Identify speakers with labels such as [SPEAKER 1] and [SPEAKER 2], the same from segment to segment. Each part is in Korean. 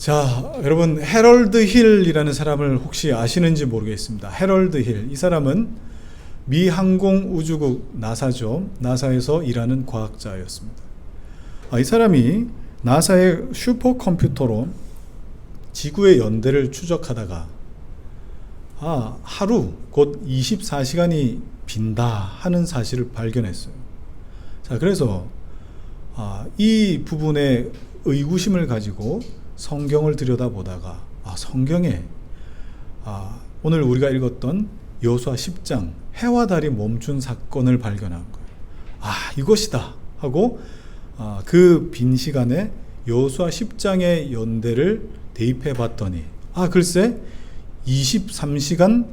[SPEAKER 1] 자, 여러분 해럴드 힐이라는 사람을 혹시 아시는지 모르겠습니다. 해럴드 힐, 이 사람은 미 항공우주국 나사죠. 나사에서 일하는 과학자였습니다. 이 사람이 나사의 슈퍼컴퓨터로 지구의 연대를 추적하다가 하루 곧 24시간이 빈다 하는 사실을 발견했어요. 자, 그래서 이 부분에 의구심을 가지고 성경을 들여다보다가 성경에 오늘 우리가 읽었던 여호수아 10장 해와 달이 멈춘 사건을 발견한 거예요. 이것이다 하고 그 빈 시간에 여호수아 10장의 연대를 대입해 봤더니 글쎄 23시간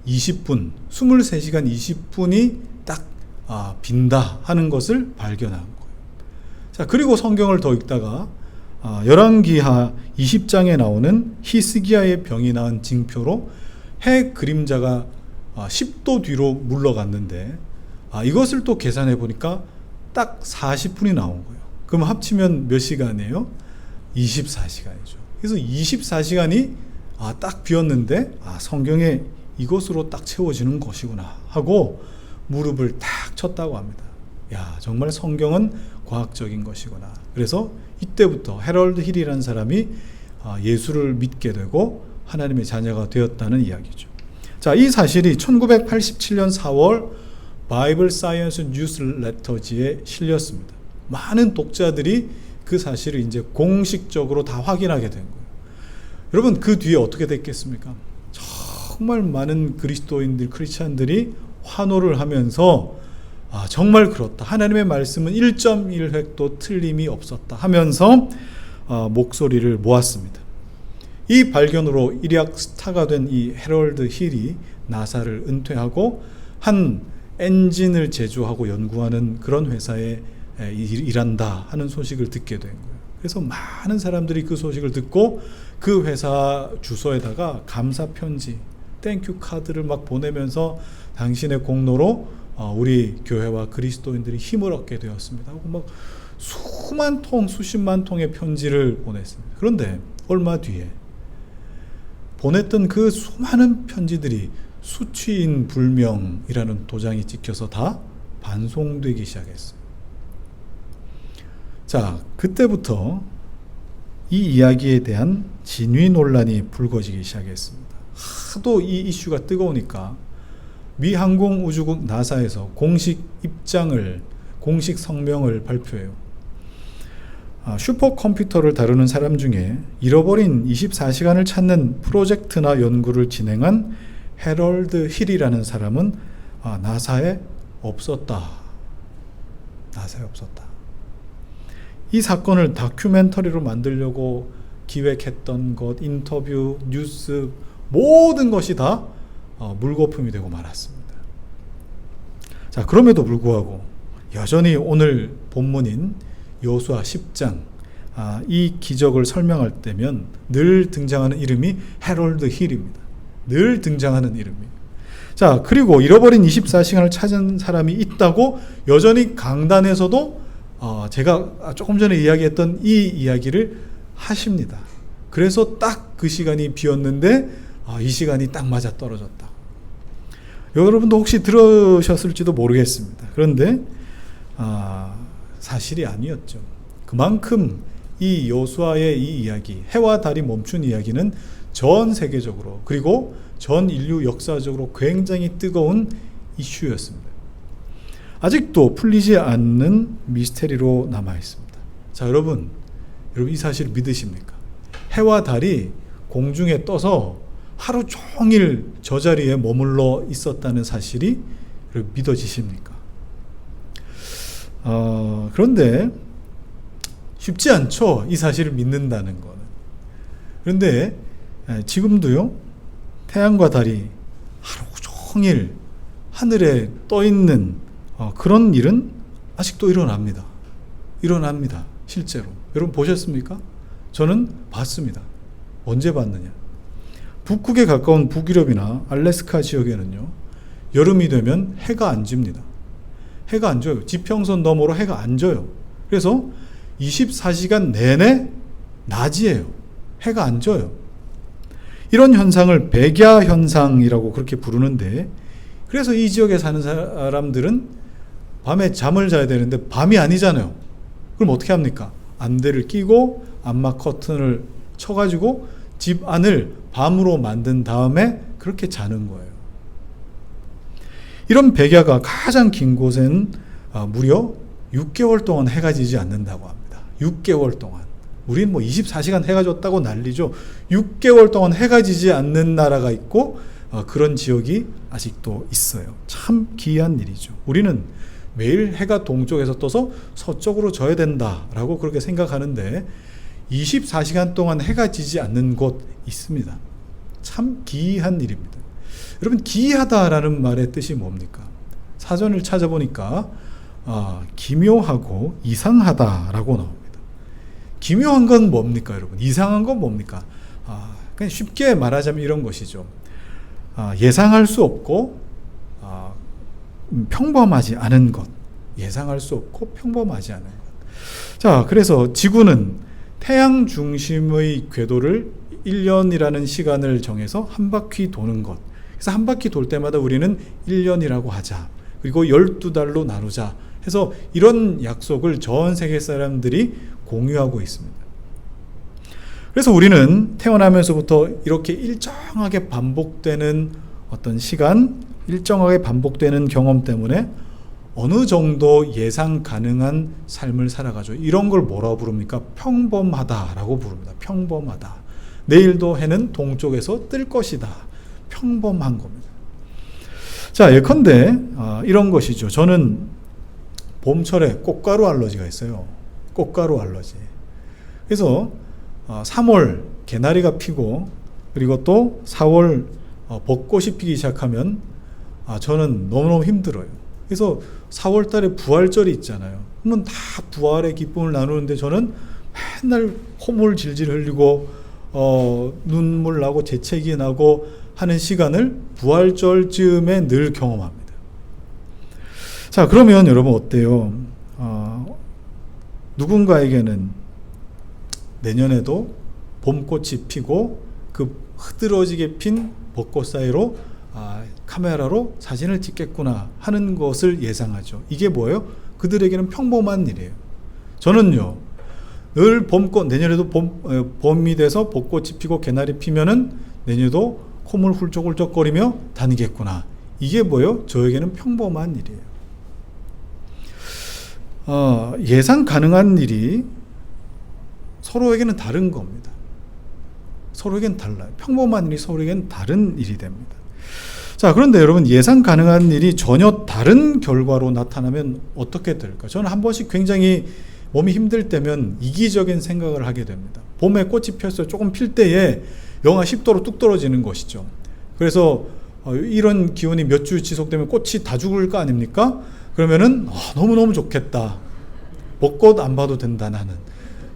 [SPEAKER 1] 20분 23시간 20분이 딱 빈다 하는 것을 발견한 거예요. 자, 그리고 성경을 더 읽다가 열왕기하 20장에 나오는 히스기야의 병이 낳은 징표로 해 그림자가 10도 뒤로 물러갔는데 이것을 또 계산해 보니까 딱 40분이 나온 거예요. 그럼 합치면 몇 시간이에요? 24시간이죠. 그래서 24시간이 딱 비었는데 성경에 이것으로 딱 채워지는 것이구나 하고 무릎을 탁 쳤다고 합니다. 정말 성경은 과학적인 것이구나. 그래서 이때부터 해럴드 힐이라는 사람이 예수를 믿게 되고 하나님의 자녀가 되었다는 이야기죠. 자, 이 사실이 1987년 4월 바이블 사이언스 뉴스레터지에 실렸습니다. 많은 독자들이 그 사실을 이제 공식적으로 다 확인하게 된 거예요. 여러분, 그 뒤에 어떻게 됐겠습니까? 정말 많은 그리스도인들, 크리스찬들이 환호를 하면서 정말 그렇다. 하나님의 말씀은 1.1획도 틀림이 없었다 하면서 목소리를 모았습니다. 이 발견으로 일약 스타가 된 이 해럴드 힐이 나사를 은퇴하고 한 엔진을 제조하고 연구하는 그런 회사에 일한다 하는 소식을 듣게 된 거예요. 그래서 많은 사람들이 그 소식을 듣고 그 회사 주소에다가 감사 편지, 땡큐 카드를 막 보내면서 당신의 공로로 우리 교회와 그리스도인들이 힘을 얻게 되었습니다 하고 막 수만 통, 수십만 통의 편지를 보냈습니다. 그런데 얼마 뒤에 보냈던 그 수많은 편지들이 수취인 불명이라는 도장이 찍혀서 다 반송되기 시작했어요. 자, 그때부터 이 이야기에 대한 진위 논란이 불거지기 시작했습니다. 하도 이 이슈가 뜨거우니까 미 항공우주국 나사에서 공식 성명을 발표해요. 슈퍼컴퓨터를 다루는 사람 중에 잃어버린 24시간을 찾는 프로젝트나 연구를 진행한 해럴드 힐이라는 사람은 나사에 없었다. 이 사건을 다큐멘터리로 만들려고 기획했던 것, 인터뷰, 뉴스, 모든 것이 다 물거품이 되고 말았습니다. 자, 그럼에도 불구하고 여전히 오늘 본문인 여호수아 10장 이 기적을 설명할 때면 늘 등장하는 이름이 해럴드 힐입니다. 늘 등장하는 이름이에요. 자, 그리고 잃어버린 24시간을 찾은 사람이 있다고 여전히 강단에서도 제가 조금 전에 이야기했던 이 이야기를 하십니다. 그래서 딱 그 시간이 비었는데 이 시간이 딱 맞아 떨어졌다. 여러분도 혹시 들으셨을지도 모르겠습니다. 그런데 사실이 아니었죠. 그만큼 이 여호수아의 이 이야기, 해와 달이 멈춘 이야기는 전 세계적으로 그리고 전 인류 역사적으로 굉장히 뜨거운 이슈였습니다. 아직도 풀리지 않는 미스테리로 남아 있습니다. 자, 여러분 이 사실 믿으십니까? 해와 달이 공중에 떠서 하루 종일 저 자리에 머물러 있었다는 사실이 믿어지십니까? 그런데 쉽지 않죠. 이 사실을 믿는다는 거는. 그런데 지금도요, 태양과 달이 하루 종일 하늘에 떠 있는 그런 일은 아직도 일어납니다. 실제로. 여러분 보셨습니까? 저는 봤습니다. 언제 봤느냐? 북극에 가까운 북유럽이나 알래스카 지역에는요, 여름이 되면 해가 안 집니다. 해가 안 져요. 지평선 너머로 해가 안 져요. 그래서 24시간 내내 낮이에요. 해가 안 져요. 이런 현상을 백야 현상이라고 그렇게 부르는데, 그래서 이 지역에 사는 사람들은 밤에 잠을 자야 되는데 밤이 아니잖아요. 그럼 어떻게 합니까? 안대를 끼고 암막 커튼을 쳐가지고 집 안을 밤으로 만든 다음에 그렇게 자는 거예요. 이런 백야가 가장 긴 곳은 무려 6개월 동안 해가 지지 않는다고 합니다. 6개월 동안. 우리는 뭐 24시간 해가 졌다고 난리죠. 6개월 동안 해가 지지 않는 나라가 있고 그런 지역이 아직도 있어요. 참 기이한 일이죠. 우리는 매일 해가 동쪽에서 떠서 서쪽으로 져야 된다라고 그렇게 생각하는데 24시간 동안 해가 지지 않는 곳 있습니다. 참 기이한 일입니다. 여러분, 기이하다라는 말의 뜻이 뭡니까? 사전을 찾아보니까 기묘하고 이상하다라고 나옵니다. 기묘한 건 뭡니까, 여러분? 이상한 건 뭡니까? 그냥 쉽게 말하자면 이런 것이죠. 예상할 수 없고 평범하지 않은 것. 예상할 수 없고 평범하지 않은 것. 자, 그래서 지구는 태양 중심의 궤도를 1년이라는 시간을 정해서 한 바퀴 도는 것. 그래서 한 바퀴 돌 때마다 우리는 1년이라고 하자. 그리고 12달로 나누자. 해서 이런 약속을 전 세계 사람들이 공유하고 있습니다. 그래서 우리는 태어나면서부터 이렇게 일정하게 반복되는 어떤 시간, 일정하게 반복되는 경험 때문에 어느 정도 예상 가능한 삶을 살아가죠. 이런 걸 뭐라고 부릅니까? 평범하다라고 부릅니다. 평범하다. 내일도 해는 동쪽에서 뜰 것이다. 평범한 겁니다. 자, 예컨대 이런 것이죠. 저는 봄철에 꽃가루 알러지가 있어요. 꽃가루 알러지. 그래서 3월 개나리가 피고 그리고 또 4월 벚꽃이 피기 시작하면 저는 너무너무 힘들어요. 그래서 4월 달에 부활절이 있잖아요. 그러면 다 부활의 기쁨을 나누는데 저는 맨날 콧물 질질 흘리고 눈물 나고 재채기 나고 하는 시간을 부활절쯤에 늘 경험합니다. 자, 그러면 여러분 어때요? 누군가에게는 내년에도 봄꽃이 피고 그 흐드러지게 핀 벚꽃 사이로 카메라로 사진을 찍겠구나 하는 것을 예상하죠. 이게 뭐예요? 그들에게는 평범한 일이에요. 저는요, 늘 봄꽃, 내년에도 봄이 돼서 벚꽃이 피고 개나리 피면은 내년에도 콧물 훌쩍훌쩍거리며 다니겠구나. 이게 뭐예요? 저에게는 평범한 일이에요. 예상 가능한 일이 서로에게는 다른 겁니다. 서로에게는 달라요. 평범한 일이 서로에게는 다른 일이 됩니다. 자, 그런데 여러분, 예상 가능한 일이 전혀 다른 결과로 나타나면 어떻게 될까? 저는 한 번씩 굉장히 몸이 힘들 때면 이기적인 생각을 하게 됩니다. 봄에 꽃이 폈어요. 조금 필 때에 영하 10도로 뚝 떨어지는 것이죠. 그래서 이런 기온이 몇 주 지속되면 꽃이 다 죽을 거 아닙니까? 그러면은 너무너무 좋겠다. 벚꽃 안 봐도 된다. 나는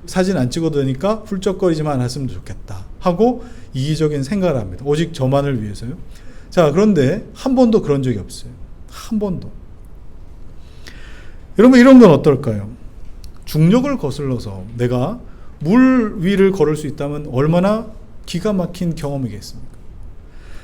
[SPEAKER 1] 사진 안 찍어도 되니까 훌쩍거리지만 않았으면 좋겠다 하고 이기적인 생각을 합니다. 오직 저만을 위해서요. 자, 그런데 한 번도 그런 적이 없어요. 한 번도. 여러분, 이런 건 어떨까요? 중력을 거슬러서 내가 물 위를 걸을 수 있다면 얼마나 기가 막힌 경험이겠습니까?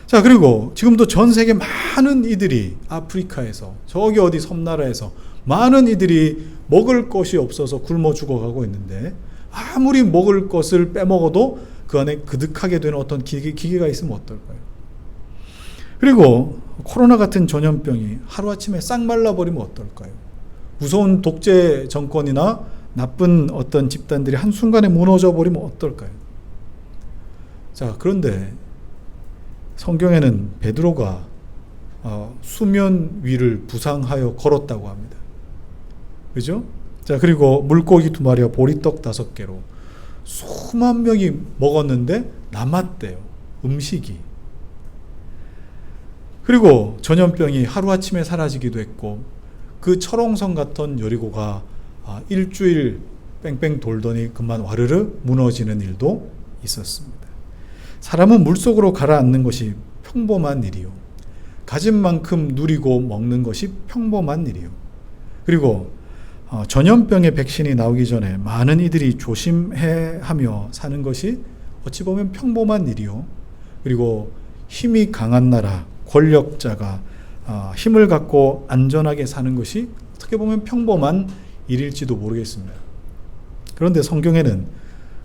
[SPEAKER 1] 자, 그리고 지금도 전 세계 많은 이들이 아프리카에서 저기 어디 섬나라에서 많은 이들이 먹을 것이 없어서 굶어 죽어가고 있는데 아무리 먹을 것을 빼먹어도 그 안에 그득하게 되는 어떤 기계가 있으면 어떨까요? 그리고 코로나 같은 전염병이 하루아침에 싹 말라버리면 어떨까요? 무서운 독재 정권이나 나쁜 어떤 집단들이 한순간에 무너져 버리면 어떨까요? 자, 그런데 성경에는 베드로가 수면 위를 부상하여 걸었다고 합니다. 그죠? 자, 그리고 물고기 2마리와 보리떡 5개로 수만 명이 먹었는데 남았대요. 음식이. 그리고 전염병이 하루아침에 사라지기도 했고 그 철옹성 같던 여리고가 일주일 뺑뺑 돌더니 그만 와르르 무너지는 일도 있었습니다. 사람은 물속으로 가라앉는 것이 평범한 일이요. 가진 만큼 누리고 먹는 것이 평범한 일이요. 그리고 전염병의 백신이 나오기 전에 많은 이들이 조심해 하며 사는 것이 어찌 보면 평범한 일이요. 그리고 힘이 강한 나라, 권력자가 힘을 갖고 안전하게 사는 것이 어떻게 보면 평범한 일일지도 모르겠습니다. 그런데 성경에는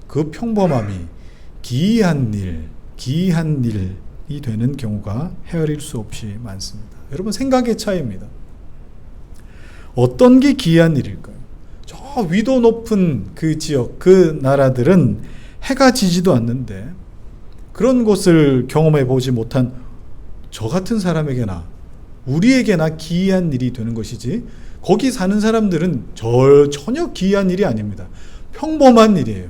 [SPEAKER 1] 그 평범함이 기이한 일이 되는 경우가 헤아릴 수 없이 많습니다. 여러분, 생각의 차이입니다. 어떤 게 기이한 일일까요? 저 위도 높은 그 지역, 그 나라들은 해가 지지도 않는데 그런 곳을 경험해 보지 못한 저 같은 사람에게나 우리에게나 기이한 일이 되는 것이지, 거기 사는 사람들은 전혀 기이한 일이 아닙니다. 평범한 일이에요.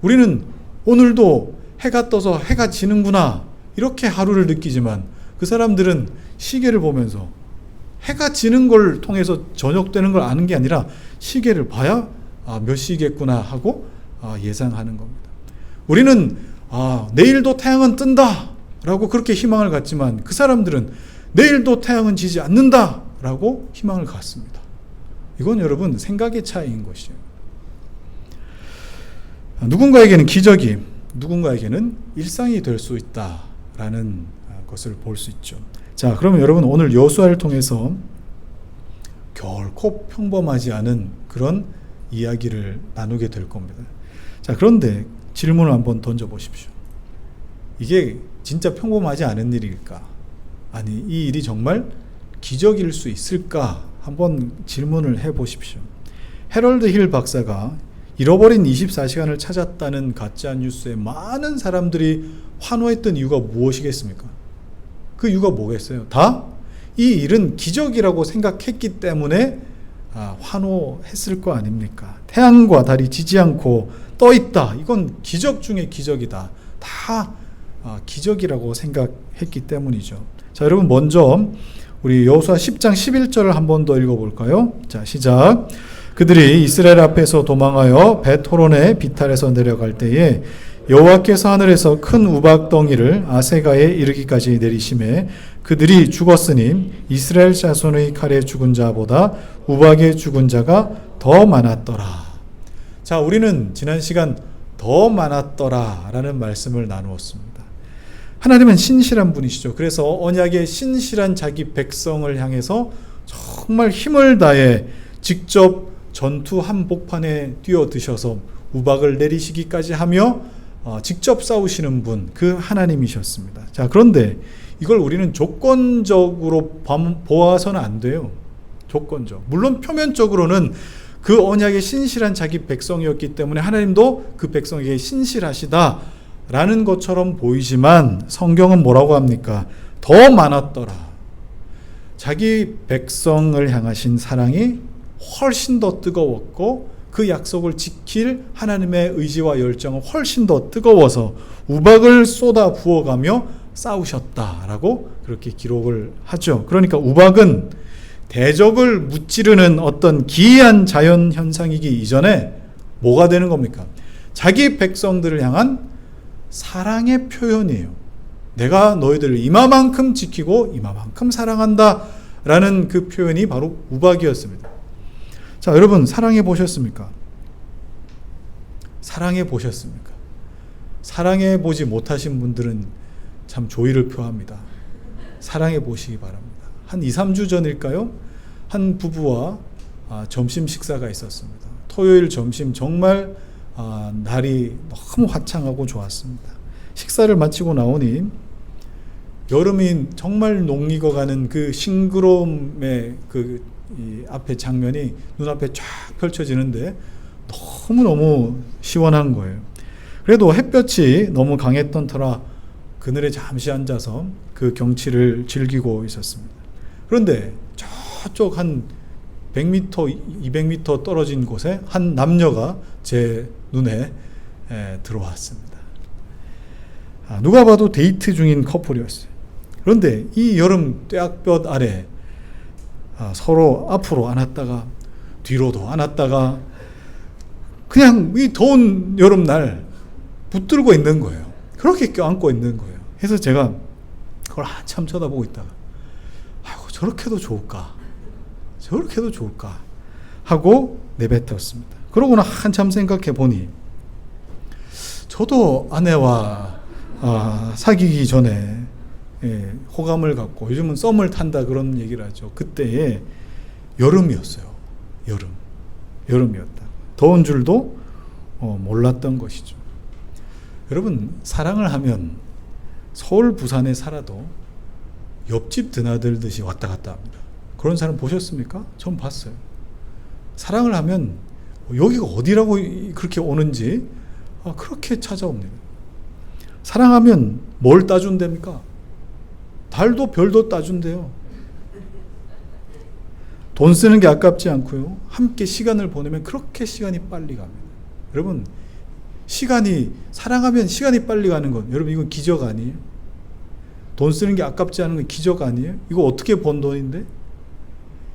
[SPEAKER 1] 우리는 오늘도 해가 떠서 해가 지는구나 이렇게 하루를 느끼지만, 그 사람들은 시계를 보면서 해가 지는 걸 통해서 저녁 되는 걸 아는 게 아니라 시계를 봐야 몇 시겠구나 하고 예상하는 겁니다. 우리는 내일도 태양은 뜬다 라고 그렇게 희망을 갖지만, 그 사람들은 내일도 태양은 지지 않는다 라고 희망을 갖습니다. 이건 여러분 생각의 차이인 것이에요. 누군가에게는 기적이, 누군가에게는 일상이 될 수 있다라는 것을 볼 수 있죠. 자, 그러면 여러분, 오늘 여호수아를 통해서 결코 평범하지 않은 그런 이야기를 나누게 될 겁니다. 자, 그런데 질문을 한번 던져보십시오. 이게 진짜 평범하지 않은 일일까? 아니, 이 일이 정말 기적일 수 있을까? 한번 질문을 해보십시오. 해럴드 힐 박사가 잃어버린 24시간을 찾았다는 가짜 뉴스에 많은 사람들이 환호했던 이유가 무엇이겠습니까? 그 이유가 뭐겠어요? 다 이 일은 기적이라고 생각했기 때문에 환호했을 거 아닙니까? 태양과 달이 지지 않고 떠 있다. 이건 기적 중에 기적이다. 다 기적이라고 생각했기 때문이죠. 자, 여러분, 먼저 우리 여호수아 10장 11절을 한 번 더 읽어볼까요? 자, 시작. 그들이 이스라엘 앞에서 도망하여 벳호론의 비탈에서 내려갈 때에 여호와께서 하늘에서 큰 우박덩이를 아세가에 이르기까지 내리심에 그들이 죽었으니 이스라엘 자손의 칼에 죽은 자보다 우박에 죽은 자가 더 많았더라. 자, 우리는 지난 시간 더 많았더라 라는 말씀을 나누었습니다. 하나님은 신실한 분이시죠. 그래서 언약의 신실한 자기 백성을 향해서 정말 힘을 다해 직접 전투 한복판에 뛰어드셔서 우박을 내리시기까지 하며 직접 싸우시는 분, 그 하나님이셨습니다. 자, 그런데 이걸 우리는 조건적으로 보아서는 안 돼요. 조건적. 물론 표면적으로는 그 언약의 신실한 자기 백성이었기 때문에 하나님도 그 백성에게 신실하시다라는 것처럼 보이지만, 성경은 뭐라고 합니까? 더 많았더라. 자기 백성을 향하신 사랑이 훨씬 더 뜨거웠고, 그 약속을 지킬 하나님의 의지와 열정은 훨씬 더 뜨거워서 우박을 쏟아 부어가며 싸우셨다라고 그렇게 기록을 하죠. 그러니까 우박은 대적을 무찌르는 어떤 기이한 자연 현상이기 이전에 뭐가 되는 겁니까? 자기 백성들을 향한 사랑의 표현이에요. 내가 너희들을 이마만큼 지키고 이마만큼 사랑한다 라는 그 표현이 바로 우박이었습니다. 자, 여러분, 사랑해 보셨습니까? 사랑해 보셨습니까? 사랑해 보지 못하신 분들은 참 조의를 표합니다. 사랑해 보시기 바랍니다. 한 2, 3주 전일까요? 한 부부와 점심 식사가 있었습니다. 토요일 점심 정말 날이 너무 화창하고 좋았습니다. 식사를 마치고 나오니 여름이 정말 녹익어가는 그 싱그러움의 이 앞에 장면이 눈앞에 쫙 펼쳐지는데 너무너무 시원한 거예요. 그래도 햇볕이 너무 강했던 터라 그늘에 잠시 앉아서 그 경치를 즐기고 있었습니다. 그런데 저쪽 한 100m, 200m 떨어진 곳에 한 남녀가 제 눈에 들어왔습니다. 누가 봐도 데이트 중인 커플이었어요. 그런데 이 여름 뙤약볕 아래 서로 앞으로 안았다가 뒤로도 안았다가 그냥 이 더운 여름날 붙들고 있는 거예요. 그렇게 껴안고 있는 거예요. 그래서 제가 그걸 한참 쳐다보고 있다가 아이고, 저렇게도 좋을까? 저렇게도 좋을까? 하고 내뱉었습니다. 그러고나 한참 생각해 보니 저도 아내와 사귀기 전에 호감을 갖고, 요즘은 썸을 탄다 그런 얘기를 하죠. 그때에 여름이었어요. 여름이었다. 더운 줄도 몰랐던 것이죠. 여러분, 사랑을 하면 서울 부산에 살아도 옆집 드나들듯이 왔다 갔다 합니다. 그런 사람 보셨습니까? 전 봤어요. 사랑을 하면 여기가 어디라고 그렇게 오는지 그렇게 찾아옵니다. 사랑하면 뭘 따준답니까? 달도 별도 따준대요. 돈 쓰는 게 아깝지 않고요. 함께 시간을 보내면 그렇게 시간이 빨리 갑니다. 여러분, 사랑하면 시간이 빨리 가는 건, 여러분, 이건 기적 아니에요? 돈 쓰는 게 아깝지 않은 건 기적 아니에요? 이거 어떻게 번 돈인데?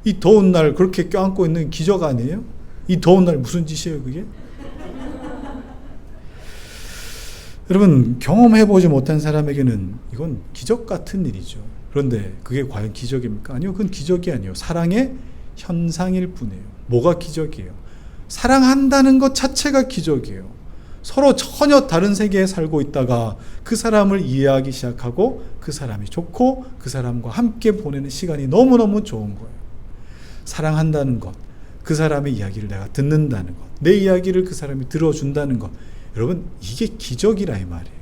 [SPEAKER 1] 이 더운 날 그렇게 껴안고 있는 기적 아니에요? 이 더운 날 무슨 짓이에요, 그게? 여러분, 경험해보지 못한 사람에게는 이건 기적 같은 일이죠. 그런데 그게 과연 기적입니까? 아니요, 그건 기적이 아니에요. 사랑의 현상일 뿐이에요. 뭐가 기적이에요? 사랑한다는 것 자체가 기적이에요. 서로 전혀 다른 세계에 살고 있다가 그 사람을 이해하기 시작하고 그 사람이 좋고 그 사람과 함께 보내는 시간이 너무너무 좋은 거예요. 사랑한다는 것, 그 사람의 이야기를 내가 듣는다는 것, 내 이야기를 그 사람이 들어준다는 것, 여러분, 이게 기적이라 이 말이에요.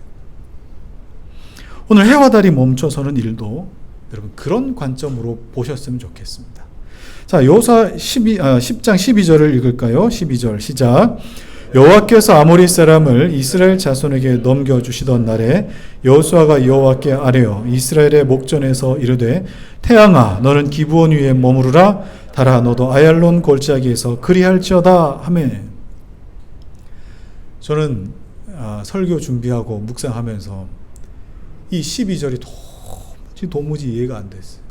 [SPEAKER 1] 오늘 해와 달이 멈춰서는 일도 여러분 그런 관점으로 보셨으면 좋겠습니다. 자, 여호수아 10장 12절을 읽을까요? 12절 시작. 여호와께서 아모리 사람을 이스라엘 자손에게 넘겨주시던 날에 여호수아가 여호와께 아뢰어 이스라엘의 목전에서 이르되 태양아 너는 기브온 위에 머무르라, 달아 너도 아얄론 골짜기에서 그리할지어다 하매. 저는 설교 준비하고 묵상하면서 이 12절이 도무지 이해가 안 됐어요.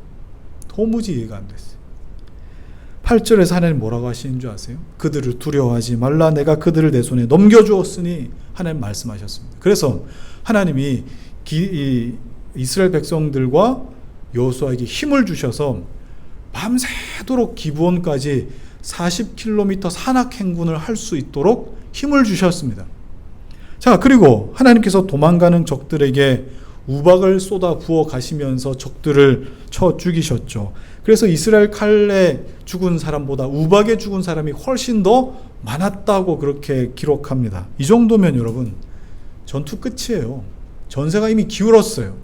[SPEAKER 1] 도무지 이해가 안 됐어요. 8절에서 하나님 뭐라고 하시는 줄 아세요? 그들을 두려워하지 말라, 내가 그들을 내 손에 넘겨주었으니 하나님 말씀하셨습니다. 그래서 하나님이 이스라엘 백성들과 여호수아에게 힘을 주셔서 밤새도록 기브온까지 40km 산악 행군을 할 수 있도록 힘을 주셨습니다. 자, 그리고 하나님께서 도망가는 적들에게 우박을 쏟아 부어 가시면서 적들을 쳐 죽이셨죠. 그래서 이스라엘 칼에 죽은 사람보다 우박에 죽은 사람이 훨씬 더 많았다고 그렇게 기록합니다. 이 정도면 여러분 전투 끝이에요. 전세가 이미 기울었어요.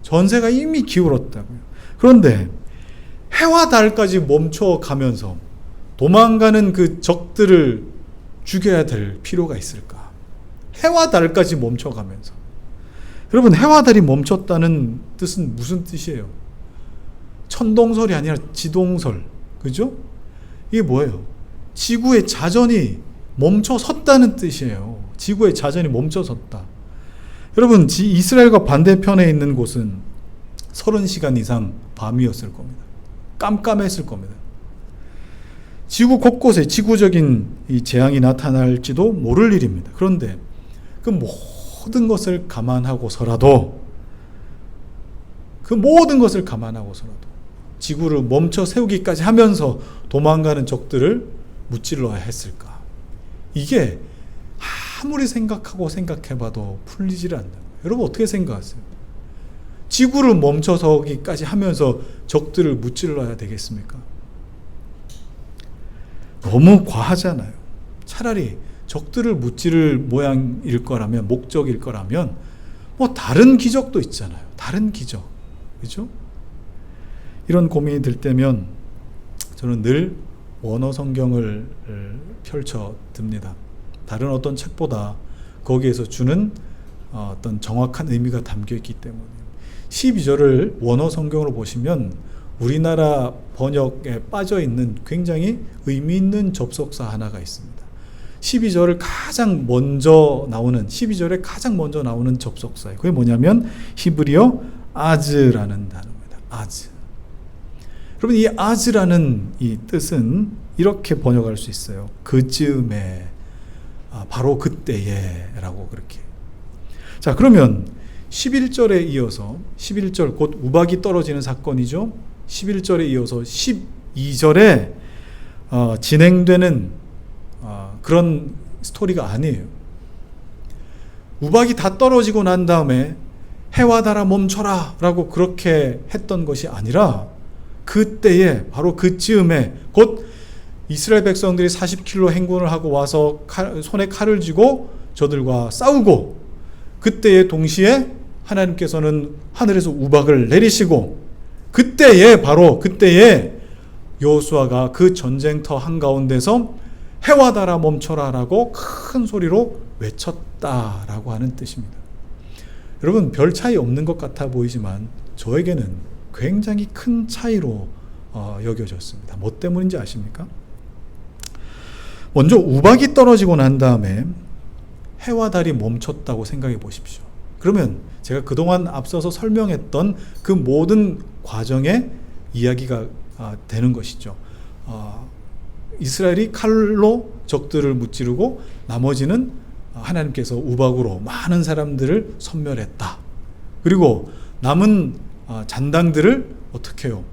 [SPEAKER 1] 전세가 이미 기울었다고요. 그런데 해와 달까지 멈춰가면서 도망가는 그 적들을 죽여야 될 필요가 있을까? 해와 달까지 멈춰가면서. 여러분, 해와 달이 멈췄다는 뜻은 무슨 뜻이에요? 천동설이 아니라 지동설. 그죠? 이게 뭐예요? 지구의 자전이 멈춰섰다는 뜻이에요. 지구의 자전이 멈춰섰다. 여러분, 이스라엘과 반대편에 있는 곳은 30시간 이상 밤이었을 겁니다. 깜깜했을 겁니다. 지구 곳곳에 지구적인 이 재앙이 나타날지도 모를 일입니다. 그런데 그 모든 것을 감안하고서라도 지구를 멈춰 세우기까지 하면서 도망가는 적들을 무찔러야 했을까? 이게 아무리 생각해봐도 풀리질 않는 거예요. 여러분 어떻게 생각하세요? 지구를 멈춰서기까지 하면서 적들을 무찔러야 되겠습니까? 너무 과하잖아요. 차라리 적들을 무찌를 모양일 거라면, 목적일 거라면 뭐 다른 기적도 있잖아요. 다른 기적. 그죠? 이런 고민이 들 때면 저는 늘 원어 성경을 펼쳐 듭니다. 다른 어떤 책보다 거기에서 주는 어떤 정확한 의미가 담겨 있기 때문에. 12절을 원어 성경으로 보시면 우리나라 번역에 빠져 있는 굉장히 의미 있는 접속사 하나가 있습니다. 12절에 가장 먼저 나오는 접속사예요. 그게 뭐냐면 히브리어 아즈라는 단어입니다. 아즈. 여러분, 이 아즈라는 이 뜻은 이렇게 번역할 수 있어요. 그즈음에, 바로 그때에 라고 그렇게. 자, 그러면 11절에 이어서 11절 곧 우박이 떨어지는 사건이죠. 11절에 이어서 12절에 진행되는 그런 스토리가 아니에요. 우박이 다 떨어지고 난 다음에 해와 달아 멈춰라 라고 그렇게 했던 것이 아니라 그때에 바로 그 즈음에 곧 이스라엘 백성들이 40km 행군을 하고 와서 손에 칼을 쥐고 저들과 싸우고 그때에 동시에 하나님께서는 하늘에서 우박을 내리시고 그때에 바로 그때에 여호수아가 그 전쟁터 한가운데서 해와 달아 멈춰라 라고 큰 소리로 외쳤다라고 하는 뜻입니다. 여러분, 별 차이 없는 것 같아 보이지만 저에게는 굉장히 큰 차이로 여겨졌습니다. 뭐 때문인지 아십니까? 먼저 우박이 떨어지고 난 다음에 해와 달이 멈췄다고 생각해 보십시오. 그러면 제가 그동안 앞서서 설명했던 그 모든 과정의 이야기가 되는 것이죠. 이스라엘이 칼로 적들을 무찌르고 나머지는 하나님께서 우박으로 많은 사람들을 섬멸했다. 그리고 남은 잔당들을 어떻게 해요?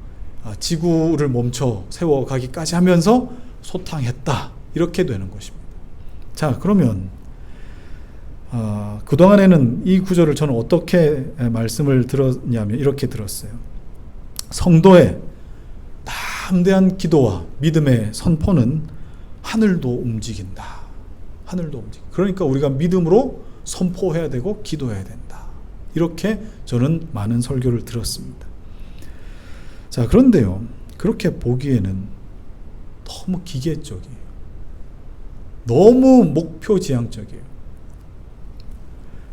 [SPEAKER 1] 지구를 멈춰 세워가기까지 하면서 소탕했다. 이렇게 되는 것입니다. 자, 그러면 그동안에는 이 구절을 저는 어떻게 말씀을 들었냐면 이렇게 들었어요. 성도의 담대한 기도와 믿음의 선포는 하늘도 움직인다. 하늘도 움직인다. 그러니까 우리가 믿음으로 선포해야 되고 기도해야 된다. 이렇게 저는 많은 설교를 들었습니다. 자, 그런데요, 그렇게 보기에는 너무 기계적이에요. 너무 목표지향적이에요.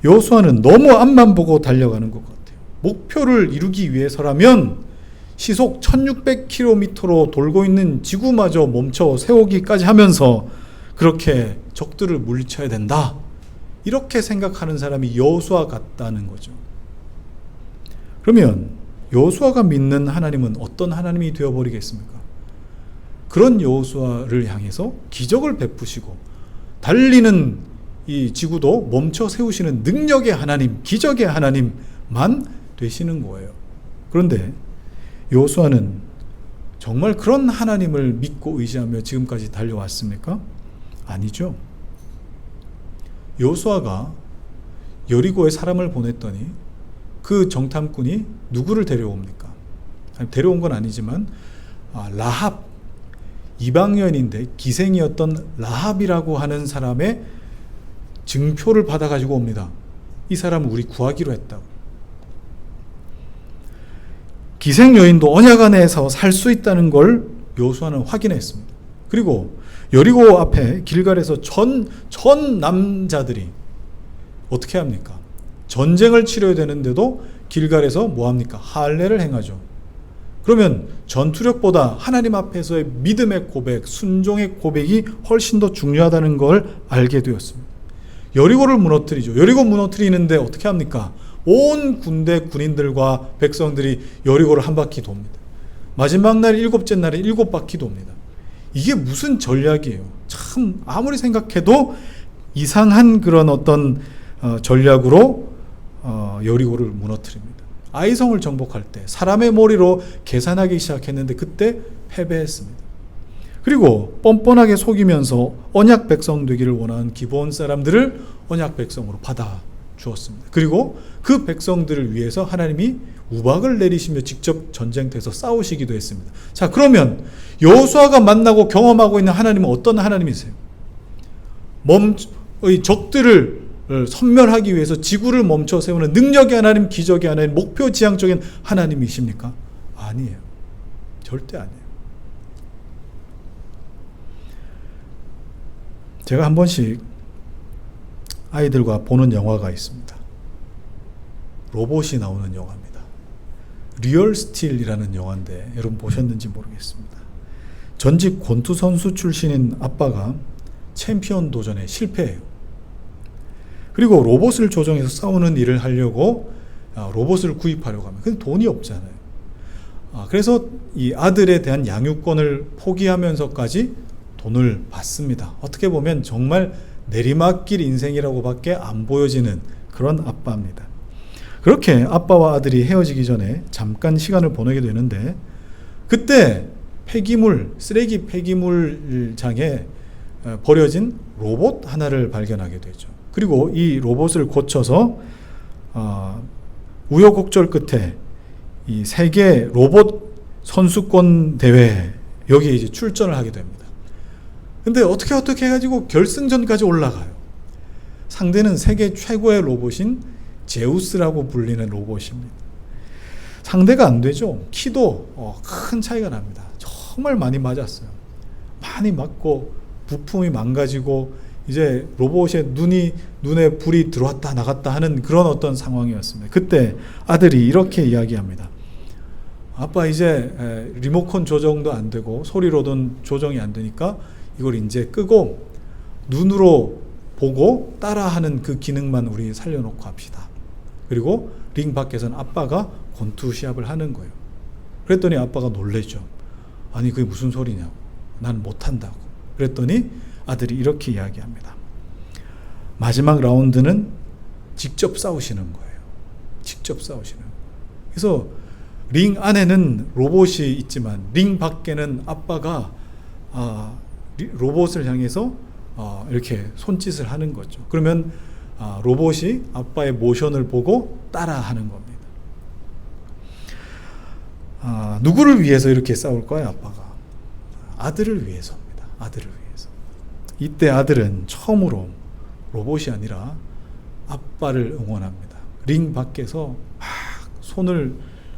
[SPEAKER 1] 여호수아는 너무 앞만 보고 달려가는 것 같아요. 목표를 이루기 위해서라면 시속 1600km로 돌고 있는 지구마저 멈춰 세우기까지 하면서 그렇게 적들을 물리쳐야 된다. 이렇게 생각하는 사람이 여호수아 같다는 거죠. 그러면 여호수아가 믿는 하나님은 어떤 하나님이 되어버리겠습니까? 그런 여호수아를 향해서 기적을 베푸시고 달리는 이 지구도 멈춰 세우시는 능력의 하나님, 기적의 하나님만 되시는 거예요. 그런데 여호수아는 정말 그런 하나님을 믿고 의지하며 지금까지 달려왔습니까? 아니죠. 여호수아가 여리고에 사람을 보냈더니 그 정탐꾼이 누구를 데려옵니까? 데려온 건 아니지만 라합, 이방인인데 기생이었던 라합이라고 하는 사람의 증표를 받아가지고 옵니다. 이 사람을 우리 구하기로 했다고. 기생 여인도 언약 안에서 살 수 있다는 걸 여호수아는 확인했습니다. 그리고 여리고 앞에 길갈에서 전 남자들이 어떻게 합니까? 전쟁을 치러야 되는데도 길갈에서 뭐 합니까? 할례를 행하죠. 그러면 전투력보다 하나님 앞에서의 믿음의 고백, 순종의 고백이 훨씬 더 중요하다는 걸 알게 되었습니다. 여리고를 무너뜨리죠. 여리고 무너뜨리는데 어떻게 합니까? 온 군대 군인들과 백성들이 여리고를 한 바퀴 돕니다. 마지막 날 일곱째 날에 7바퀴 돕니다. 이게 무슨 전략이에요? 참 아무리 생각해도 이상한 그런 어떤 전략으로 여리고를 무너뜨립니다. 아이성을 정복할 때 사람의 머리로 계산하기 시작했는데 그때 패배했습니다. 그리고 뻔뻔하게 속이면서 언약 백성 되기를 원하는 기브온 사람들을 언약 백성으로 받아 주었습니다. 그리고 그 백성들을 위해서 하나님이 우박을 내리시며 직접 전쟁터에서 싸우시기도 했습니다. 자, 그러면 여호수아가 만나고 경험하고 있는 하나님은 어떤 하나님이세요? 적들을 섬멸하기 위해서 지구를 멈춰 세우는 능력의 하나님, 기적의 하나님, 목표 지향적인 하나님이십니까? 아니에요. 절대 아니에요. 제가 한 번씩 아이들과 보는 영화가 있습니다. 로봇이 나오는 영화입니다. 리얼 스틸이라는 영화인데 여러분 보셨는지 모르겠습니다. 전직 권투 선수 출신인 아빠가 챔피언 도전에 실패해요. 그리고 로봇을 조정해서 싸우는 일을 하려고 로봇을 구입하려고 합니다. 근데 돈이 없잖아요. 그래서 이 아들에 대한 양육권을 포기하면서까지 돈을 받습니다. 어떻게 보면 정말 내리막길 인생이라고밖에 안 보여지는 그런 아빠입니다. 그렇게 아빠와 아들이 헤어지기 전에 잠깐 시간을 보내게 되는데 그때 쓰레기 폐기물장에 버려진 로봇 하나를 발견하게 되죠. 그리고 이 로봇을 고쳐서 우여곡절 끝에 이 세계 로봇 선수권 대회 여기에 이제 출전을 하게 됩니다. 근데 어떻게 해가지고 결승전까지 올라가요. 상대는 세계 최고의 로봇인 제우스라고 불리는 로봇입니다. 상대가 안 되죠. 키도 큰 차이가 납니다. 정말 많이 맞았어요. 많이 맞고 부품이 망가지고 이제 로봇의 눈에 불이 들어왔다 나갔다 하는 그런 어떤 상황이었습니다. 그때 아들이 이렇게 이야기합니다. 아빠, 이제 리모컨 조정도 안 되고 소리로도 조정이 안 되니까 이걸 이제 끄고 눈으로 보고 따라하는 그 기능만 우리 살려놓고 합시다. 그리고 링 밖에서는 아빠가 권투 시합을 하는 거예요. 그랬더니 아빠가 놀래죠. 아니, 그게 무슨 소리냐고. 난 못한다고. 그랬더니 아들이 이렇게 이야기합니다. 마지막 라운드는 직접 싸우시는 거예요. 직접 싸우시는 거예요. 그래서 링 안에는 로봇이 있지만 링 밖에는 아빠가 로봇을 향해서 이렇게 손짓을 하는 거죠. 그러면 로봇이 아빠의 모션을 보고 따라하는 겁니다. 누구를 위해서 이렇게 싸울까요? 아빠가 아들을 위해서입니다. 아들을 위해서. 이때 아들은 처음으로 로봇이 아니라 아빠를 응원합니다. 링 밖에서 막 손을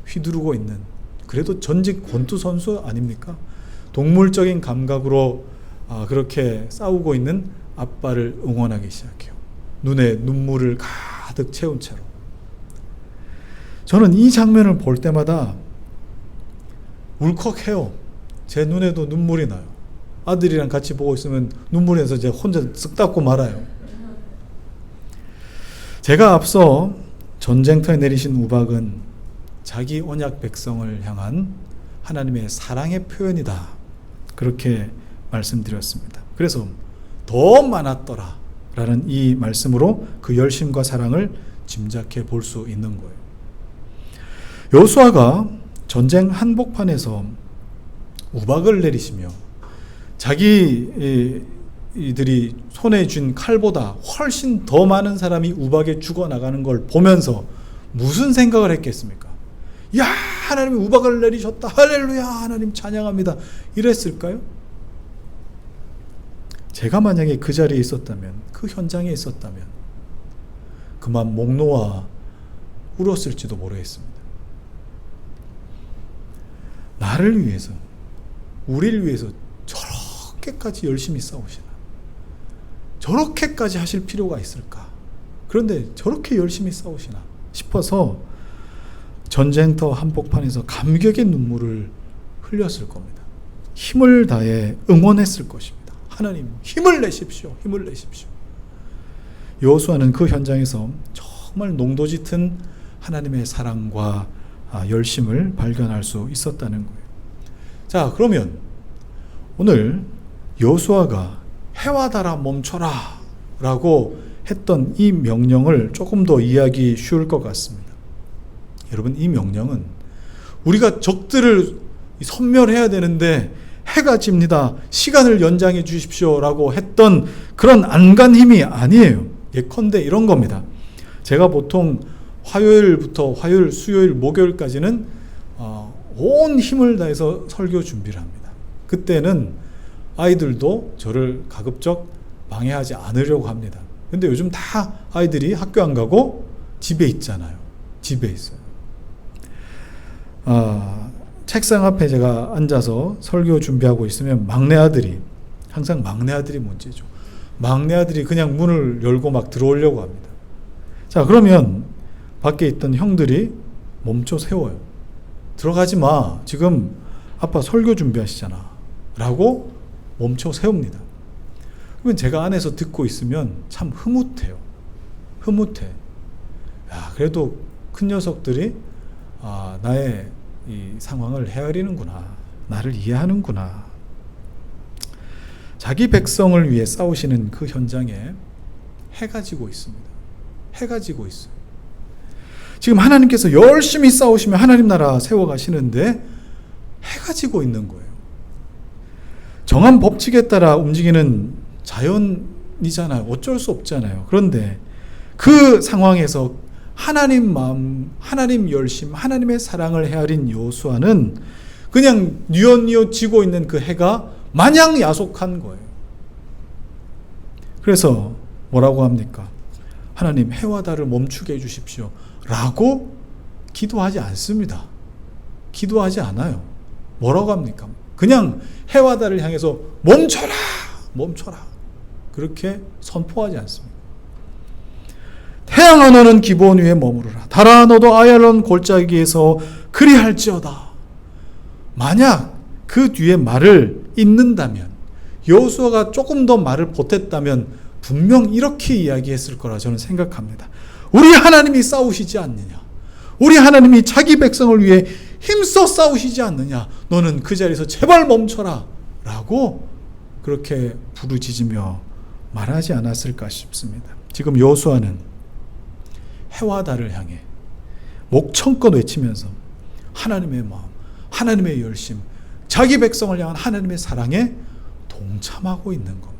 [SPEAKER 1] 휘두르고 있는, 그래도 전직 권투 선수 아닙니까? 동물적인 감각으로 그렇게 싸우고 있는 아빠를 응원하기 시작해요. 눈에 눈물을 가득 채운 채로. 저는 이 장면을 볼 때마다 울컥해요. 제 눈에도 눈물이 나요. 아들이랑 같이 보고 있으면 눈물이 나서 제가 혼자 쓱 닦고 말아요. 제가 앞서 전쟁터에 내리신 우박은 자기 언약 백성을 향한 하나님의 사랑의 표현이다, 그렇게 말씀드렸습니다. 그래서 더 많았더라 라는 이 말씀으로 그 열심과 사랑을 짐작해 볼 수 있는 거예요. 여호수아가 전쟁 한복판에서 우박을 내리시며 자기들이 손에 쥔 칼보다 훨씬 더 많은 사람이 우박에 죽어나가는 걸 보면서 무슨 생각을 했겠습니까? 야, 하나님이 우박을 내리셨다, 할렐루야, 하나님 찬양합니다, 이랬을까요? 제가 만약에 그 자리에 있었다면, 그 현장에 있었다면 그만 목 놓아 울었을지도 모르겠습니다. 나를 위해서, 우리를 위해서 저렇게까지 열심히 싸우시나? 저렇게까지 하실 필요가 있을까? 그런데 저렇게 열심히 싸우시나 싶어서 전쟁터 한복판에서 감격의 눈물을 흘렸을 겁니다. 힘을 다해 응원했을 것입니다. 하나님, 힘을 내십시오. 힘을 내십시오. 여호수아는 그 현장에서 정말 농도 짙은 하나님의 사랑과 열심을 발견할 수 있었다는 거예요. 자, 그러면 오늘 여호수아가 해와 달아 멈춰라 라고 했던 이 명령을 조금 더 이해하기 쉬울 것 같습니다. 여러분, 이 명령은 우리가 적들을 섬멸해야 되는데 해가 집니다, 시간을 연장해 주십시오 라고 했던 그런 안간힘이 아니에요. 예컨대 이런 겁니다. 제가 보통 화요일부터 화요일, 수요일, 목요일까지는 온 힘을 다해서 설교 준비를 합니다. 그때는 아이들도 저를 가급적 방해하지 않으려고 합니다. 근데 요즘 다 아이들이 학교 안 가고 집에 있잖아요. 집에 있어요. 책상 앞에 제가 앉아서 설교 준비하고 있으면 막내 아들이, 항상 막내 아들이 문제죠. 막내 아들이 그냥 문을 열고 막 들어오려고 합니다. 자, 그러면 밖에 있던 형들이 멈춰 세워요. 들어가지 마, 지금 아빠 설교 준비하시잖아 라고 멈춰 세웁니다. 그러면 제가 안에서 듣고 있으면 참 흐뭇해요. 흐뭇해. 야, 그래도 큰 녀석들이 나의 이 상황을 헤아리는구나, 나를 이해하는구나. 자기 백성을 위해 싸우시는 그 현장에 해가 지고 있습니다. 해가 지고 있어요. 지금 하나님께서 열심히 싸우시며 하나님 나라 세워가시는데 해가 지고 있는 거예요. 정한 법칙에 따라 움직이는 자연 인간이잖아요. 어쩔 수 없잖아요. 그런데 그 상황에서 하나님 마음, 하나님 열심, 하나님의 사랑을 헤아린 여호수아는 그냥 뉘엿뉘엿 지고 있는 그 해가 마냥 야속한 거예요. 그래서 뭐라고 합니까? 하나님, 해와 달을 멈추게 해주십시오 라고 기도하지 않습니다. 기도하지 않아요. 뭐라고 합니까? 그냥 해와 달을 향해서 멈춰라! 멈춰라! 그렇게 선포하지 않습니다. 태양아 너는 기브온 위에 머무르라. 달아 너도 아얄론 골짜기에서 그리할지어다. 만약 그 뒤에 말을 잇는다면, 여호수아가 조금 더 말을 보탰다면 분명 이렇게 이야기했을 거라 저는 생각합니다. 우리 하나님이 싸우시지 않느냐? 우리 하나님이 자기 백성을 위해 힘써 싸우시지 않느냐? 너는 그 자리에서 제발 멈춰라 라고 그렇게 부르짖으며 말하지 않았을까 싶습니다. 지금 여호수아는 해와 달을 향해 목청껏 외치면서 하나님의 마음, 하나님의 열심, 자기 백성을 향한 하나님의 사랑에 동참하고 있는 겁니다.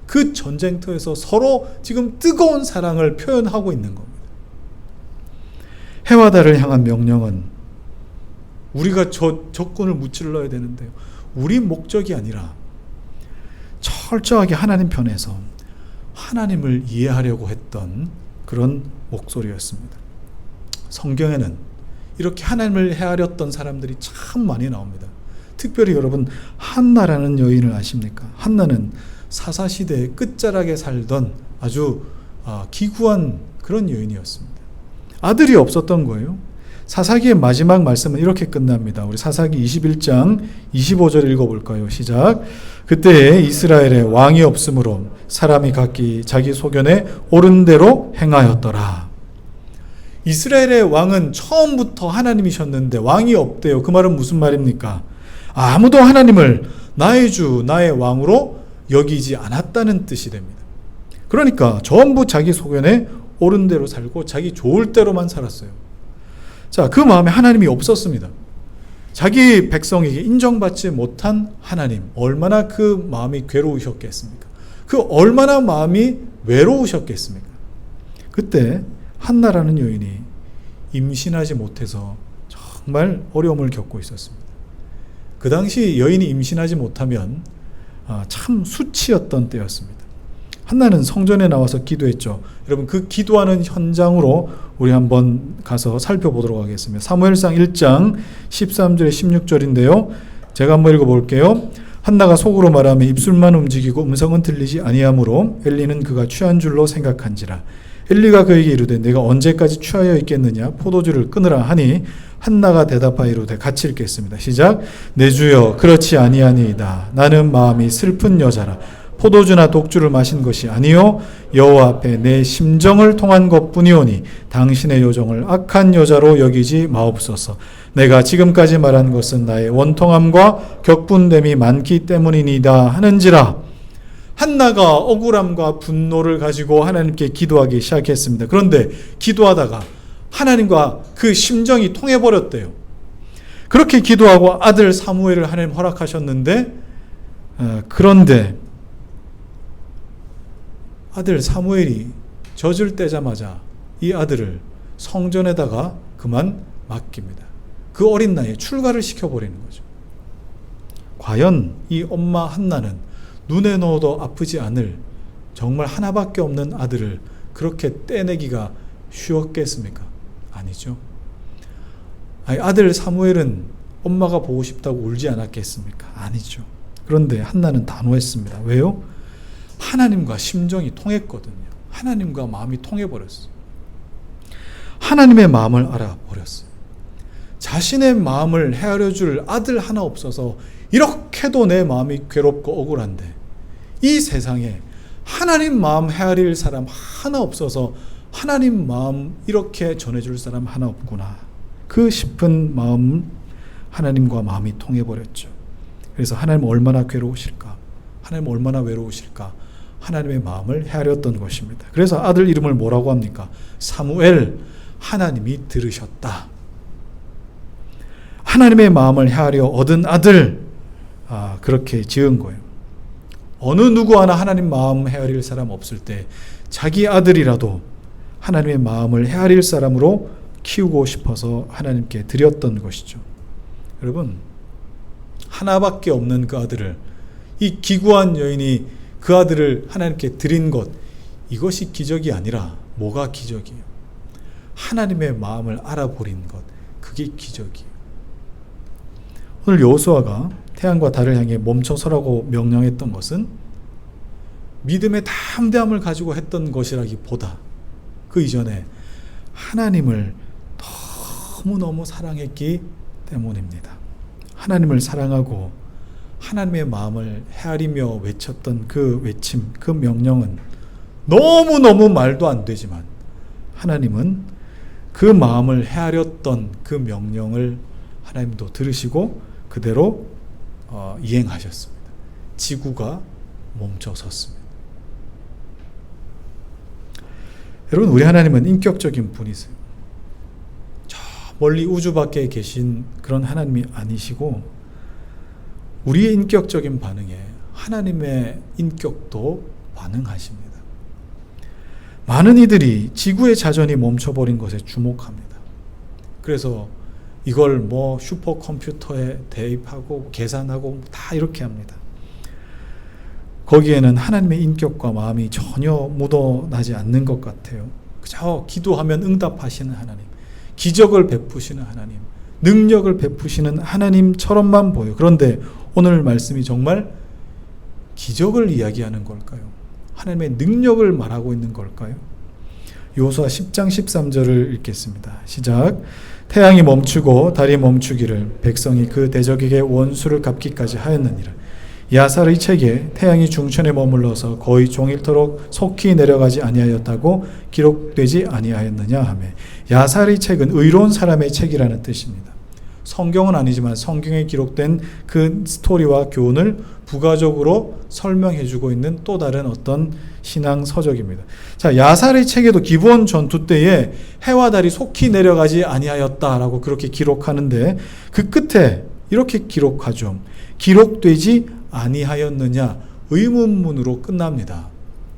[SPEAKER 1] 그 전쟁터에서 서로 지금 뜨거운 사랑을 표현하고 있는 겁니다. 해와 달을 향한 명령은 우리가 적군을 무찔러야 되는데요. 우리 목적이 아니라 철저하게 하나님 편에서 하나님을 이해하려고 했던 그런 목소리였습니다. 성경에는 이렇게 하나님을 헤아렸던 사람들이 참 많이 나옵니다. 특별히 여러분, 한나라는 여인을 아십니까? 한나는 사사시대의 끝자락에 살던 아주 기구한 그런 여인이었습니다. 아들이 없었던 거예요. 사사기의 마지막 말씀은 이렇게 끝납니다. 우리 사사기 21장 25절 읽어볼까요? 시작. 그때에 이스라엘에 왕이 없으므로 사람이 각기 자기 소견에 옳은 대로 행하였더라. 이스라엘의 왕은 처음부터 하나님이셨는데 왕이 없대요. 그 말은 무슨 말입니까? 아무도 하나님을 나의 주, 나의 왕으로 여기지 않았다는 뜻이 됩니다. 그러니까 전부 자기 소견에 옳은 대로 살고 자기 좋을 대로만 살았어요. 자, 그 마음에 하나님이 없었습니다. 자기 백성에게 인정받지 못한 하나님, 얼마나 그 마음이 괴로우셨겠습니까? 그 얼마나 마음이 외로우셨겠습니까? 그때 한나라는 여인이 임신하지 못해서 정말 어려움을 겪고 있었습니다. 그 당시 여인이 임신하지 못하면 참 수치였던 때였습니다. 한나는 성전에 나와서 기도했죠. 여러분, 그 기도하는 현장으로 우리 한번 가서 살펴보도록 하겠습니다. 사무엘상 1장 13절에 16절인데요. 제가 한번 읽어볼게요. 한나가 속으로 말하며 입술만 움직이고 음성은 들리지 아니하므로 엘리는 그가 취한 줄로 생각한지라. 엘리가 그에게 이르되 내가 언제까지 취하여 있겠느냐? 포도주를 끊으라 하니 한나가 대답하여 이르되 같이 읽겠습니다. 시작. 내 주여 그렇지 아니하니이다. 나는 마음이 슬픈 여자라. 포도주나 독주를 마신 것이 아니요 여호와 앞에 내 심정을 통한 것뿐이오니 당신의 요정을 악한 여자로 여기지 마옵소서. 내가 지금까지 말한 것은 나의 원통함과 격분됨이 많기 때문이니다 하는지라. 한나가 억울함과 분노를 가지고 하나님께 기도하기 시작했습니다. 그런데 기도하다가 하나님과 그 심정이 통해버렸대요. 그렇게 기도하고 아들 사무엘을 하나님 허락하셨는데 그런데 아들 사무엘이 젖을 떼자마자 이 아들을 성전에다가 그만 맡깁니다. 그 어린 나이에 출가를 시켜버리는 거죠. 과연 이 엄마 한나는 눈에 넣어도 아프지 않을 정말 하나밖에 없는 아들을 그렇게 떼내기가 쉬웠겠습니까? 아니죠. 아들 사무엘은 엄마가 보고 싶다고 울지 않았겠습니까? 아니죠. 그런데 한나는 단호했습니다. 왜요? 하나님과 심정이 통했거든요. 하나님과 마음이 통해버렸어요. 하나님의 마음을 알아버렸어요. 자신의 마음을 헤아려 줄 아들 하나 없어서 이렇게도 내 마음이 괴롭고 억울한데 이 세상에 하나님 마음 헤아릴 사람 하나 없어서 하나님 마음 이렇게 전해줄 사람 하나 없구나. 그 싶은 마음, 하나님과 마음이 통해버렸죠. 그래서 하나님 얼마나 괴로우실까? 하나님 얼마나 외로우실까? 하나님의 마음을 헤아렸던 것입니다. 그래서 아들 이름을 뭐라고 합니까? 사무엘, 하나님이 들으셨다. 하나님의 마음을 헤아려 얻은 아들, 그렇게 지은 거예요. 어느 누구 하나 하나님 마음 헤아릴 사람 없을 때 자기 아들이라도 하나님의 마음을 헤아릴 사람으로 키우고 싶어서 하나님께 드렸던 것이죠. 여러분, 하나밖에 없는 그 아들을, 이 기구한 여인이 그 아들을 하나님께 드린 것, 이것이 기적이 아니라 뭐가 기적이에요? 하나님의 마음을 알아버린 것, 그게 기적이에요. 오늘 여호수아가 태양과 달을 향해 멈춰서라고 명령했던 것은 믿음의 담대함을 가지고 했던 것이라기보다 그 이전에 하나님을 너무너무 사랑했기 때문입니다. 하나님을 사랑하고 하나님의 마음을 헤아리며 외쳤던 그 외침, 그 명령은 너무너무 말도 안 되지만 하나님은 그 마음을 헤아렸던 그 명령을 하나님도 들으시고 그대로 이행하셨습니다. 지구가 멈춰섰습니다. 여러분, 우리 하나님은 인격적인 분이세요. 저 멀리 우주 밖에 계신 그런 하나님이 아니시고 우리의 인격적인 반응에 하나님의 인격도 반응하십니다. 많은 이들이 지구의 자전이 멈춰버린 것에 주목합니다. 그래서 이걸 뭐 슈퍼컴퓨터에 대입하고 계산하고 다 이렇게 합니다. 거기에는 하나님의 인격과 마음이 전혀 묻어나지 않는 것 같아요. 그저 기도하면 응답하시는 하나님, 기적을 베푸시는 하나님, 능력을 베푸시는 하나님처럼만 보여요. 그런데 오늘 말씀이 정말 기적을 이야기하는 걸까요? 하나님의 능력을 말하고 있는 걸까요? 여호수아 10장 13절을 읽겠습니다. 시작. 태양이 멈추고 달이 멈추기를 백성이 그 대적에게 원수를 갚기까지 하였느니라. 야살의 책에 태양이 중천에 머물러서 거의 종일토록 속히 내려가지 아니하였다고 기록되지 아니하였느냐 하며, 야살의 책은 의로운 사람의 책이라는 뜻입니다. 성경은 아니지만 성경에 기록된 그 스토리와 교훈을 부가적으로 설명해주고 있는 또 다른 어떤 신앙 서적입니다. 자, 야살의 책에도 기브온 전투 때에 해와 달이 속히 내려가지 아니하였다라고 그렇게 기록하는데 그 끝에 이렇게 기록하죠. 기록되지 아니하였느냐, 의문문으로 끝납니다.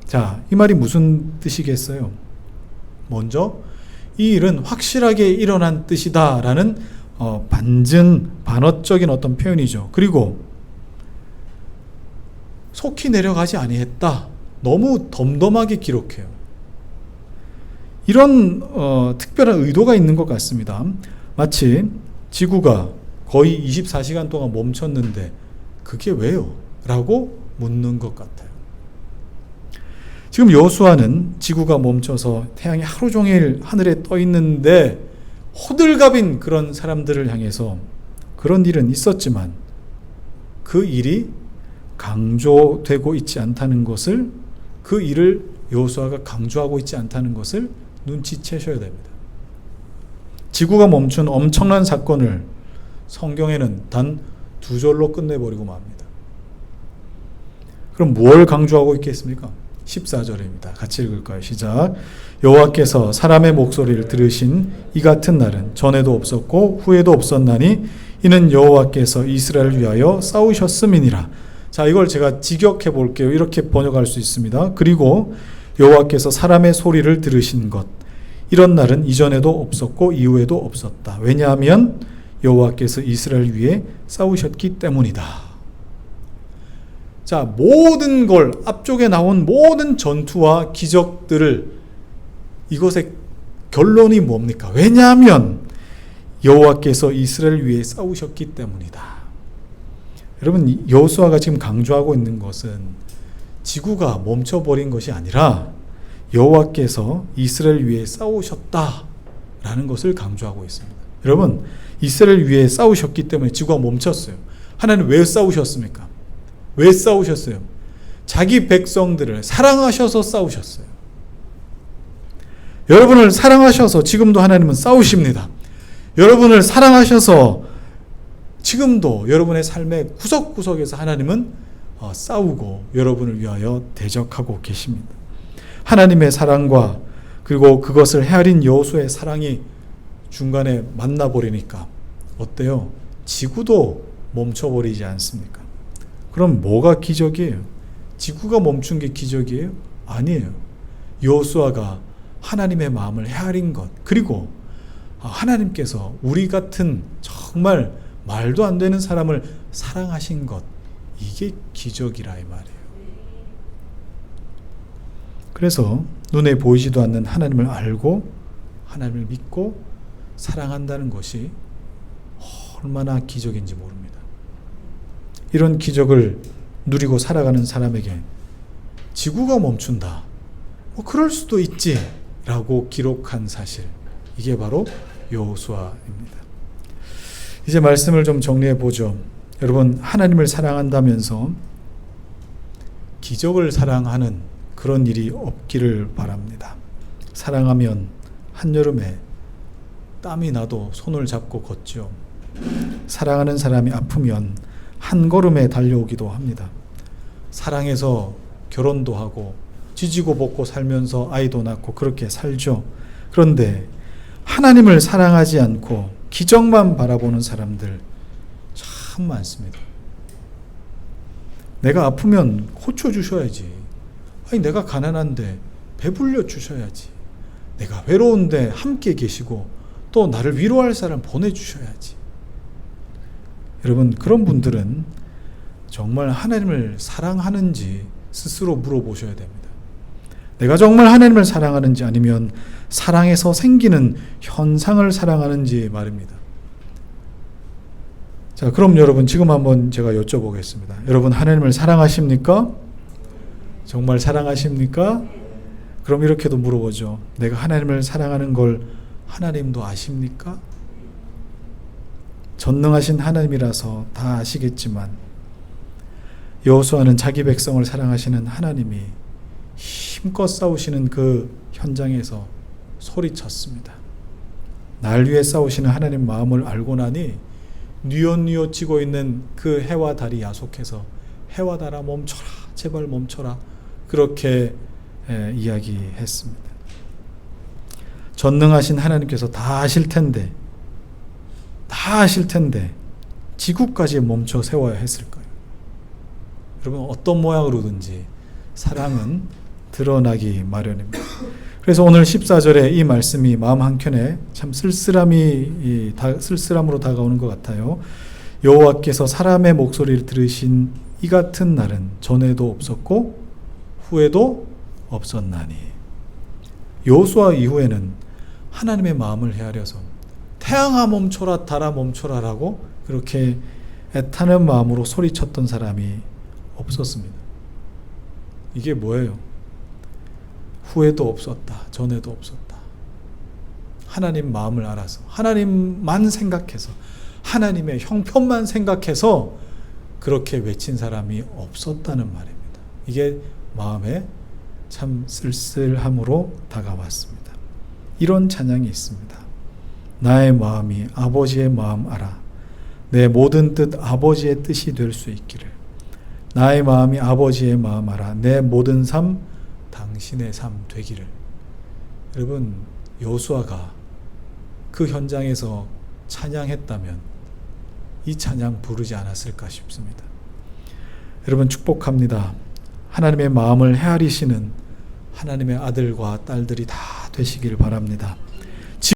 [SPEAKER 1] 자, 이 말이 무슨 뜻이겠어요? 먼저 이 일은 확실하게 일어난 뜻이다라는 반증, 반어적인 어떤 표현이죠. 그리고 속히 내려가지 아니했다. 너무 덤덤하게 기록해요. 이런 특별한 의도가 있는 것 같습니다. 마치 지구가 거의 24시간 동안 멈췄는데 그게 왜요? 라고 묻는 것 같아요. 지금 여호수아는 지구가 멈춰서 태양이 하루 종일 하늘에 떠 있는데 호들갑인 그런 사람들을 향해서 그런 일은 있었지만 그 일이 강조되고 있지 않다는 것을, 그 일을 여호수아가 강조하고 있지 않다는 것을 눈치채셔야 됩니다. 지구가 멈춘 엄청난 사건을 성경에는 단 2절로 끝내버리고 맙니다. 그럼 뭘 강조하고 있겠습니까? 14절입니다. 같이 읽을까요? 시작. 여호와께서 사람의 목소리를 들으신 이 같은 날은 전에도 없었고 후에도 없었나니 이는 여호와께서 이스라엘을 위하여 싸우셨음이니라. 자, 이걸 제가 직역해 볼게요. 이렇게 번역할 수 있습니다. 그리고 여호와께서 사람의 소리를 들으신 것, 이런 날은 이전에도 없었고 이후에도 없었다. 왜냐하면 여호와께서 이스라엘 위에 싸우셨기 때문이다. 자, 모든 걸, 앞쪽에 나온 모든 전투와 기적들을, 이것의 결론이 뭡니까? 왜냐하면 여호와께서 이스라엘 위에 싸우셨기 때문이다. 여러분, 여호수아가 지금 강조하고 있는 것은 지구가 멈춰버린 것이 아니라 여호와께서 이스라엘 위에 싸우셨다라는 것을 강조하고 있습니다. 여러분, 이스라엘 위에 싸우셨기 때문에 지구가 멈췄어요. 하나님 왜 싸우셨습니까? 왜 싸우셨어요? 자기 백성들을 사랑하셔서 싸우셨어요. 여러분을 사랑하셔서 지금도 하나님은 싸우십니다. 여러분을 사랑하셔서 지금도 여러분의 삶의 구석구석에서 하나님은 싸우고 여러분을 위하여 대적하고 계십니다. 하나님의 사랑과 그리고 그것을 헤아린 여호수아의 사랑이 중간에 만나버리니까 어때요? 지구도 멈춰버리지 않습니까? 그럼 뭐가 기적이에요? 지구가 멈춘 게 기적이에요? 아니에요. 여호수아가 하나님의 마음을 헤아린 것, 그리고 하나님께서 우리 같은 정말 말도 안 되는 사람을 사랑하신 것, 이게 기적이라 이 말이에요. 그래서 눈에 보이지도 않는 하나님을 알고 하나님을 믿고 사랑한다는 것이 얼마나 기적인지 모릅니다. 이런 기적을 누리고 살아가는 사람에게 지구가 멈춘다, 그럴 수도 있지 라고 기록한 사실, 이게 바로 여호수아입니다. 이제 말씀을 좀 정리해 보죠. 여러분, 하나님을 사랑한다면서 기적을 사랑하는 그런 일이 없기를 바랍니다. 사랑하면 한여름에 땀이 나도 손을 잡고 걷죠. 사랑하는 사람이 아프면 한 걸음에 달려오기도 합니다. 사랑해서 결혼도 하고 지지고 볶고 살면서 아이도 낳고 그렇게 살죠. 그런데 하나님을 사랑하지 않고 기적만 바라보는 사람들 참 많습니다. 내가 아프면 고쳐 주셔야지. 아니, 내가 가난한데 배불려 주셔야지. 내가 외로운데 함께 계시고 또 나를 위로할 사람 보내주셔야지. 여러분, 그런 분들은 정말 하나님을 사랑하는지 스스로 물어보셔야 됩니다. 내가 정말 하나님을 사랑하는지, 아니면 사랑에서 생기는 현상을 사랑하는지 말입니다. 자, 그럼 여러분, 지금 한번 제가 여쭤보겠습니다. 여러분, 하나님을 사랑하십니까? 정말 사랑하십니까? 그럼 이렇게도 물어보죠. 내가 하나님을 사랑하는 걸 하나님도 아십니까? 전능하신 하나님이라서 다 아시겠지만 여호수아는 자기 백성을 사랑하시는 하나님이 힘껏 싸우시는 그 현장에서 소리쳤습니다. 날 위해 싸우시는 하나님 마음을 알고 나니 뉘엿뉘엿 있는 그 해와 달이 야속해서 해와 달아 멈춰라, 제발 멈춰라, 그렇게 이야기했습니다. 전능하신 하나님께서 다 아실 텐데 지구까지 멈춰 세워야 했을까요? 여러분, 어떤 모양으로든지 사랑은 드러나기 마련입니다. 그래서 오늘 14절에 이 말씀이 마음 한켠에 참 쓸쓸함으로 다가오는 것 같아요. 여호와께서 사람의 목소리를 들으신 이 같은 날은 전에도 없었고 후에도 없었나니. 여호수아 이후에는 하나님의 마음을 헤아려서 태양아 멈춰라, 달아 멈춰라라고 그렇게 애타는 마음으로 소리쳤던 사람이 없었습니다. 이게 뭐예요? 후에도 없었다, 전에도 없었다. 하나님 마음을 알아서, 하나님만 생각해서, 하나님의 형편만 생각해서 그렇게 외친 사람이 없었다는 말입니다. 이게 마음에 참 쓸쓸함으로 다가왔습니다. 이런 찬양이 있습니다. 나의 마음이 아버지의 마음 알아. 내 모든 뜻 아버지의 뜻이 될 수 있기를. 나의 마음이 아버지의 마음 알아. 내 모든 삶 당신의 삶 되기를. 여러분, 여호수아가 그 현장에서 찬양했다면 이 찬양 부르지 않았을까 싶습니다. 여러분, 축복합니다. 하나님의 마음을 헤아리시는 하나님의 아들과 딸들이 다 되시길 바랍니다.